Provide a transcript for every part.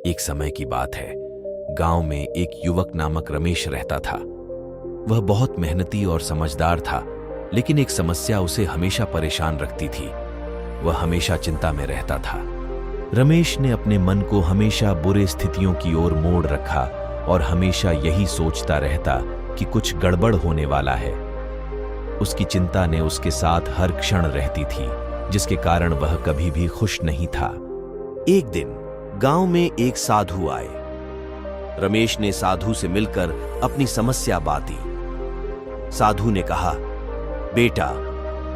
एक समय की बात है। गांव में एक युवक नामक रमेश रहता था। वह बहुत मेहनती और समझदार था, लेकिन एक समस्या उसे हमेशा परेशान रखती थी। वह हमेशा चिंता में रहता था। रमेश ने अपने मन को हमेशा बुरे स्थितियों की ओर मोड़ रखा और हमेशा यही सोचता रहता कि कुछ गड़बड़ होने वाला है। उसकी चिंता ने उसके साथ हर क्षण रहती थी, जिसके कारण वह कभी भी खुश नहीं था। एक दिन गांव में एक साधु आए। रमेश ने साधु से मिलकर अपनी समस्या बांटी। साधु ने कहा, बेटा,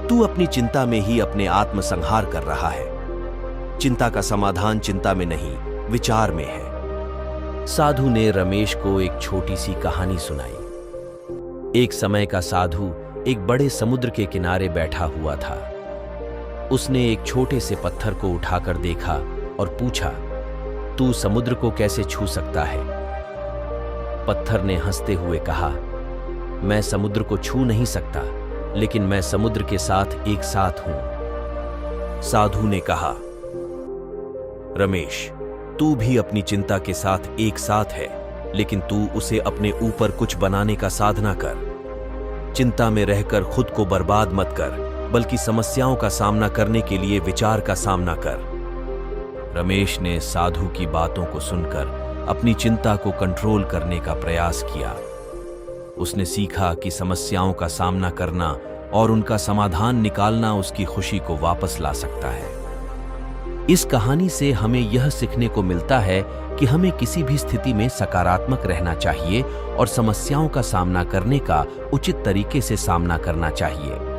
तू अपनी चिंता में ही अपने आत्मसंहार कर रहा है। चिंता का समाधान चिंता में नहीं, विचार में है। साधु ने रमेश को एक छोटी सी कहानी सुनाई। एक समय का साधु एक बड़े समुद्र के किनारे बैठा हुआ था। उसने एक छोटे से पत्थर को उठाकर देखा और पूछा, तू समुद्र को कैसे छू सकता है? पत्थर ने हंसते हुए कहा, मैं समुद्र को छू नहीं सकता, लेकिन मैं समुद्र के साथ एक साथ हूं। साधु ने कहा, रमेश, तू भी अपनी चिंता के साथ एक साथ है, लेकिन तू उसे अपने ऊपर कुछ बनाने का साधना कर। चिंता में रहकर खुद को बर्बाद मत कर, बल्कि समस्याओं का सामना करने के लिए विचार का सामना कर। रमेश ने साधु की बातों को सुनकर अपनी चिंता को कंट्रोल करने का प्रयास किया। उसने सीखा कि समस्याओं का सामना करना और उनका समाधान निकालना उसकी खुशी को वापस ला सकता है। इस कहानी से हमें यह सीखने को मिलता है कि हमें किसी भी स्थिति में सकारात्मक रहना चाहिए और समस्याओं का सामना करने का उचित तरीके से सामना करना चाहिए।